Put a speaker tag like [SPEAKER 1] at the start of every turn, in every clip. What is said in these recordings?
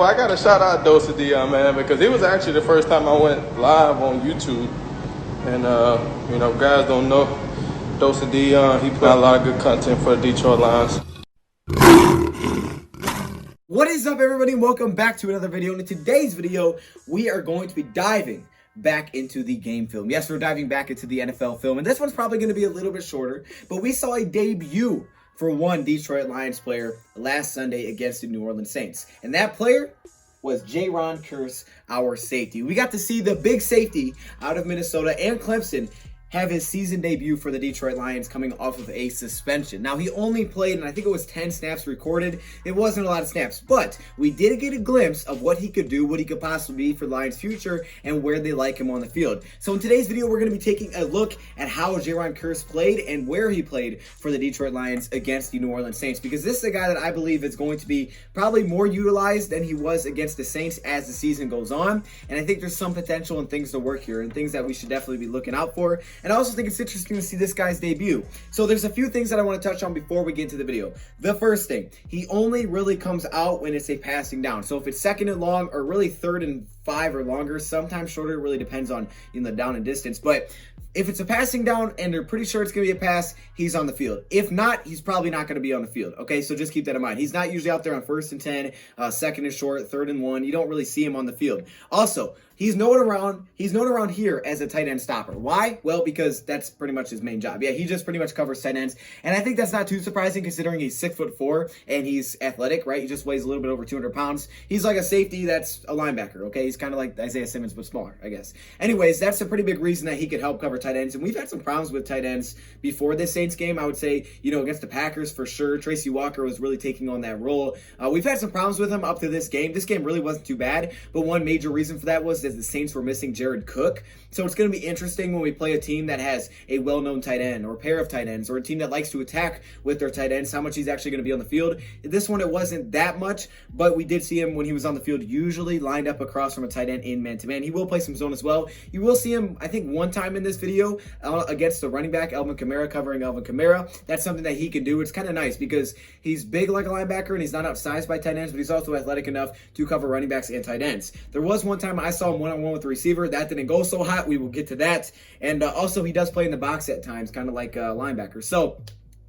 [SPEAKER 1] well, I got to shout out DoseOfDion, man, because it was actually the first time I went live on YouTube. And, guys don't know DoseOfDion. He put out a lot of good content for the Detroit Lions.
[SPEAKER 2] What is up, everybody? Welcome back to another video. And in today's video, we are going to be diving back into the game film. Yes, we're diving back into the NFL film. And this one's probably going to be a little bit shorter, but we saw a debut for one Detroit Lions player last Sunday against the New Orleans Saints. And that player was Jayron Kearse, our safety. We got to see the big safety out of Minnesota and Clemson have his season debut for the Detroit Lions coming off of a suspension. Now, he only played, and I think it was 10 snaps recorded. It wasn't a lot of snaps, but we did get a glimpse of what he could do, what he could possibly be for the Lions' future, and where they like him on the field. So in today's video, we're going to be taking a look at how Jayron Kearse played and where he played for the Detroit Lions against the New Orleans Saints, because this is a guy that I believe is going to be probably more utilized than he was against the Saints as the season goes on, and I think there's some potential and things to work here and things that we should definitely be looking out for. And I also think it's interesting to see this guy's debut. So there's a few things that I want to touch on before we get into the video. The first thing, he only really comes out when it's a passing down. So if it's second and long or really third and 5 or longer, sometimes shorter, it really depends on the down and distance. But if it's a passing down and they're pretty sure it's going to be a pass, he's on the field. If not, he's probably not going to be on the field. Okay, so just keep that in mind. He's not usually out there on 1st and 10, 2nd and short, 3rd and 1. You don't really see him on the field. Also, he's known around here as a tight end stopper. Why? Well, because that's pretty much his main job. Yeah, he just pretty much covers tight ends. And I think that's not too surprising considering he's 6'4" and he's athletic, right? He just weighs a little bit over 200 pounds. He's like a safety that's a linebacker, okay? He's kind of like Isaiah Simmons, but smaller, I guess. Anyways, that's a pretty big reason that he could help cover tight ends. And we've had some problems with tight ends before this Saints game. I would say, against the Packers for sure. Tracy Walker was really taking on that role. We've had some problems with him up to this game. This game really wasn't too bad, but one major reason for that was that the Saints were missing Jared Cook. So it's going to be interesting when we play a team that has a well-known tight end or a pair of tight ends or a team that likes to attack with their tight ends, how much he's actually going to be on the field. This one, it wasn't that much, but we did see him when he was on the field, usually lined up across from a tight end in man-to-man. He will play some zone as well. You will see him, I think, one time in this video against the running back, Alvin Kamara, covering Alvin Kamara. That's something that he can do. It's kind of nice because he's big like a linebacker and he's not outsized by tight ends, but he's also athletic enough to cover running backs and tight ends. There was one time I saw him one-on-one with the receiver. That didn't go so hot. We will get to that. And also, he does play in the box at times, kind of like a linebacker. So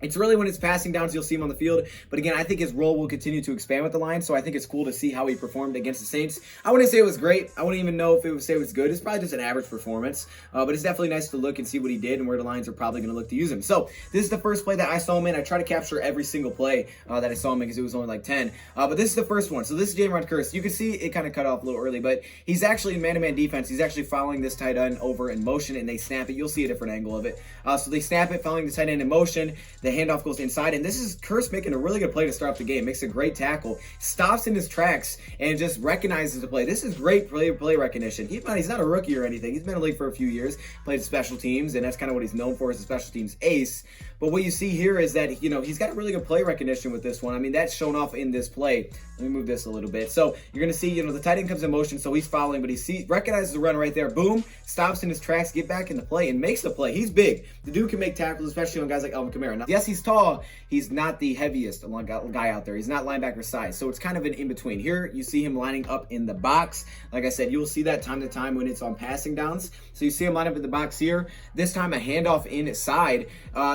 [SPEAKER 2] it's really when it's passing downs, you'll see him on the field. But again, I think his role will continue to expand with the Lions, so I think it's cool to see how he performed against the Saints. I wouldn't say it was great. I wouldn't even know if it would say it was good. It's probably just an average performance. But it's definitely nice to look and see what he did and where the Lions are probably going to look to use him. So this is the first play that I saw him in. I try to capture every single play that I saw him in because it was only like 10. But this is the first one. So this is Jayron Kearse. You can see it kind of cut off a little early, but he's actually in man-to-man defense. He's actually following this tight end over in motion, and they snap it. You'll see a different angle of it. So they snap it, following the tight end in motion. The handoff goes inside. And this is Kearse making a really good play to start off the game. Makes a great tackle, stops in his tracks, and just recognizes the play. This is great play recognition. He's not a rookie or anything. He's been in the league for a few years, played special teams, and that's kind of what he's known for as a special teams ace. But what you see here is that, he's got a really good play recognition with this one. I mean, that's shown off in this play. Let me move this a little bit. So you're going to see, the tight end comes in motion, so he's following, but he recognizes the run right there. Boom, stops in his tracks, get back in the play, and makes the play. He's big. The dude can make tackles, especially on guys like Alvin Kamara. Now, yes, he's tall. He's not the heaviest guy out there. He's not linebacker size, so it's kind of an in-between. Here, you see him lining up in the box. Like I said, you'll see that time to time when it's on passing downs. So you see him line up in the box here. This time, a handoff inside.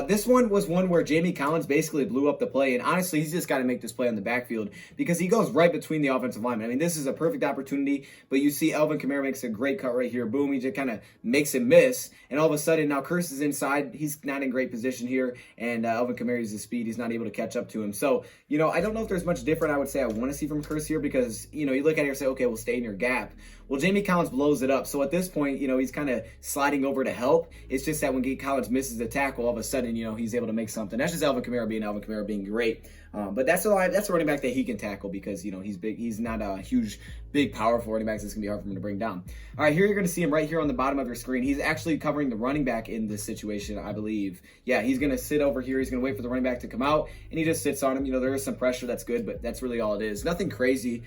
[SPEAKER 2] This one was one where Jamie Collins basically blew up the play, and honestly, he's just got to make this play on the backfield because he goes right between the offensive linemen. I mean, this is a perfect opportunity, but you see Alvin Kamara makes a great cut right here. Boom, he just kind of makes him miss, and all of a sudden, now Kearse is inside. He's not in great position here, and Alvin Kamara uses his speed. He's not able to catch up to him. So, I don't know if there's much different I would say I want to see from Kearse here because, you look at it and say, okay, we'll stay in your gap. Well, Jamie Collins blows it up. So at this point, he's kind of sliding over to help. It's just that when Collins misses the tackle, all of a sudden, he's able to make something. That's just Alvin Kamara being great. But that's a running back that he can tackle because, he's big. He's not a huge, big, powerful running back. So it's going to be hard for him to bring down. All right, here you're going to see him right here on the bottom of your screen. He's actually covering the running back in this situation, I believe. Yeah, he's going to sit over here. He's going to wait for the running back to come out, and he just sits on him. There is some pressure. That's good, but that's really all it is. Nothing crazy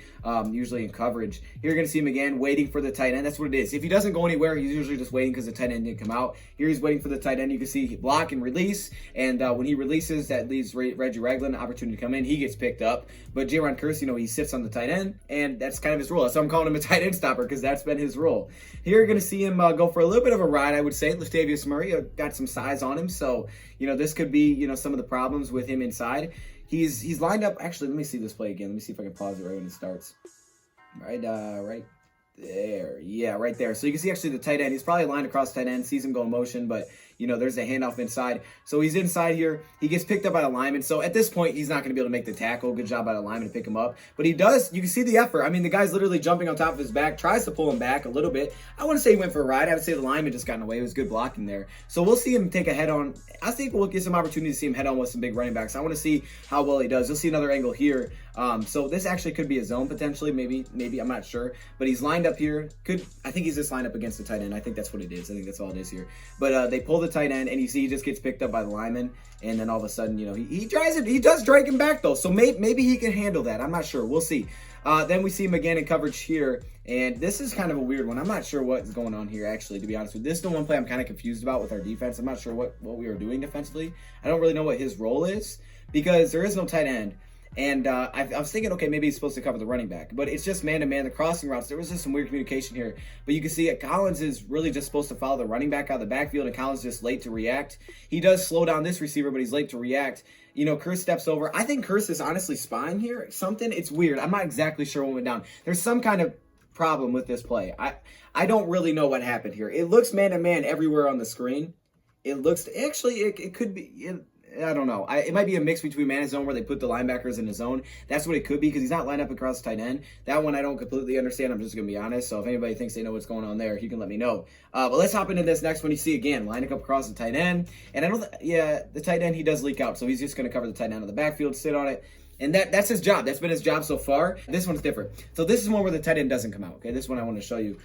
[SPEAKER 2] usually in coverage. Here you're going to see him again waiting for the tight end. That's what it is. If he doesn't go anywhere, he's usually just waiting because the tight end didn't come out. Here he's waiting for the tight end. You can see block and release, and when he releases, that leaves Reggie Ragland an opportunity opportunity to come in. He gets picked up. But Jayron Kearse, he sits on the tight end, and that's kind of his role. So I'm calling him a tight end stopper because that's been his role. Here you're going to see him go for a little bit of a ride, I would say. Latavius Murray got some size on him. So, this could be, some of the problems with him inside. He's lined up. Actually, let me see this play again. Let me see if I can pause it right when it starts. Right there. Yeah, right there. So you can see actually the tight end. He's probably lined across tight end, sees him go in motion, but, there's a handoff inside. So he's inside here. He gets picked up by the lineman. So at this point, he's not going to be able to make the tackle. Good job by the lineman to pick him up. But he does. You can see the effort. I mean, the guy's literally jumping on top of his back, tries to pull him back a little bit. I want to say he went for a ride. I would say the lineman just got in the way. It was good blocking there. So we'll see him take a head-on. I think we'll get some opportunity to see him head-on with some big running backs. I want to see how well he does. You'll see another angle here. So this actually could be a zone potentially. Maybe. I'm not sure. But he's lined up here. I think he's just lined up against the tight end. I think that's what it is. I think that's all it is here. But they pull the tight end, and you see he just gets picked up by the lineman. And then all of a sudden, he tries it. He does drag him back, though. So maybe he can handle that. I'm not sure. We'll see. Then we see him again in coverage here. And this is kind of a weird one. I'm not sure what's going on here, actually, to be honest with you. This is the one play I'm kind of confused about with our defense. I'm not sure what we were doing defensively. I don't really know what his role is because there is no tight end. And I was thinking, okay, maybe he's supposed to cover the running back. But it's just man-to-man, the crossing routes. There was just some weird communication here. But you can see Collins is really just supposed to follow the running back out of the backfield, and Collins is just late to react. He does slow down this receiver, but he's late to react. Kearse steps over. I think Kearse is honestly spying here. Something. It's weird. I'm not exactly sure what went down. There's some kind of problem with this play. I don't really know what happened here. It looks man-to-man everywhere on the screen. It looks... Actually, it could be... I don't know. It might be a mix between man and zone where they put the linebackers in the zone. That's what it could be because he's not lined up across tight end. That one I don't completely understand. I'm just going to be honest. So if anybody thinks they know what's going on there, you can let me know. But let's hop into this next one. You see again, lining up across the tight end. And I know that, the tight end, he does leak out. So he's just going to cover the tight end of the backfield, sit on it. And that's his job. That's been his job so far. This one's different. So this is one where the tight end doesn't come out. Okay, this one I want to show you.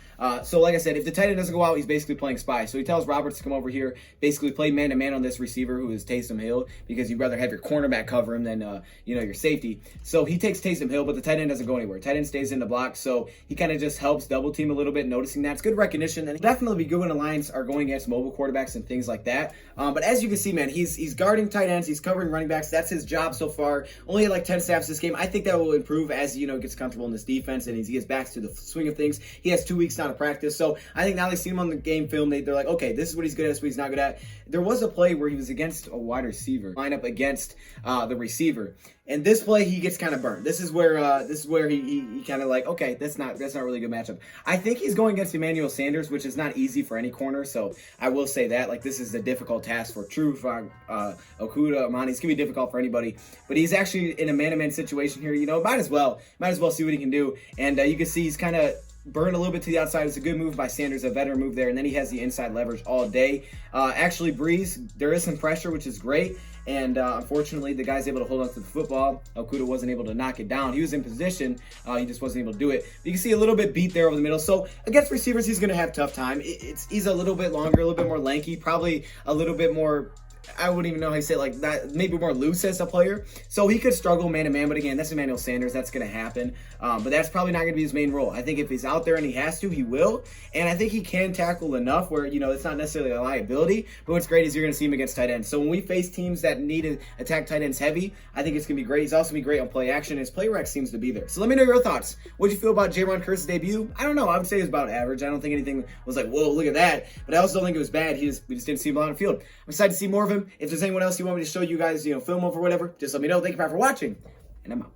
[SPEAKER 2] So like I said, if the tight end doesn't go out, he's basically playing spy. So he tells Roberts to come over here, basically play man-to-man on this receiver who is Taysom Hill because you'd rather have your cornerback cover him than, your safety. So he takes Taysom Hill, but the tight end doesn't go anywhere. Tight end stays in the block, so he kind of just helps double team a little bit, noticing that. It's good recognition, and definitely be good when the Lions are going against mobile quarterbacks and things like that. But as you can see, man, he's guarding tight ends. He's covering running backs. That's his job so far. Only had like 10 snaps this game. I think that will improve as he gets comfortable in this defense and he gets back to the swing of things. He has 2 weeks now to practice, so I think now they see him on the game film. They're like, okay, this is what he's good at, this is what he's not good at. There was a play where he was against a wide receiver, line up against the receiver, and this play he gets kind of burned. This is where he kind of like, okay, that's not really a good matchup. I think he's going against Emmanuel Sanders, which is not easy for any corner. So I will say that this is a difficult task for Truth, Okuda, Amani. It's gonna be difficult for anybody, but he's actually in a man-to-man situation here. Might as well see what he can do. And you can see he's kind of burned a little bit to the outside. It's a good move by Sanders, a veteran move there, and then he has the inside leverage all day. Actually, Breeze, there is some pressure, which is great. And unfortunately, the guy's able to hold on to the football. Okuda wasn't able to knock it down. He was in position. He just wasn't able to do it. But you can see a little bit beat there over the middle. So against receivers, he's going to have a tough time. He's a little bit longer, a little bit more lanky, probably a little bit more... I wouldn't even know how you say it like that, maybe more loose as a player. So he could struggle man-to-man, but again, that's Emmanuel Sanders. That's going to happen. But that's probably not going to be his main role. I think if he's out there and he has to, he will. And I think he can tackle enough where, it's not necessarily a liability. But what's great is you're going to see him against tight ends. So when we face teams that need to attack tight ends heavy, I think it's going to be great. He's also going to be great on play action. His play rec seems to be there. So let me know your thoughts. What do you feel about Jayron Kearse's debut? I don't know. I would say it was about average. I don't think anything was like, whoa, look at that. But I also don't think it was bad. We just didn't see him on the field. I'm excited to see more of him. If there's anyone else you want me to show you guys, film over, whatever, just let me know. Thank you for watching, and I'm out.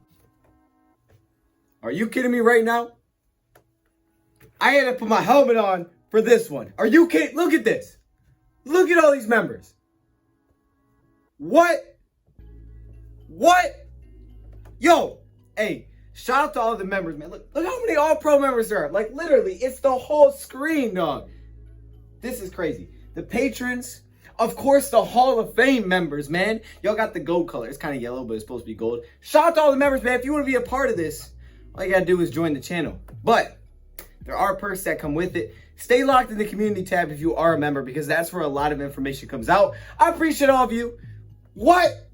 [SPEAKER 2] Are you kidding me right now? I had to put my helmet on for this one. Are you kidding? Look at this. Look at all these members. What? Yo, hey, shout out to all the members, man. Look how many All-Pro members there are. Like, literally, it's the whole screen, dog. This is crazy. The patrons... Of course, the Hall of Fame members, man. Y'all got the gold color. It's kind of yellow, but it's supposed to be gold. Shout out to all the members, man. If you want to be a part of this, all you got to do is join the channel. But there are perks that come with it. Stay locked in the community tab if you are a member because that's where a lot of information comes out. I appreciate all of you. What?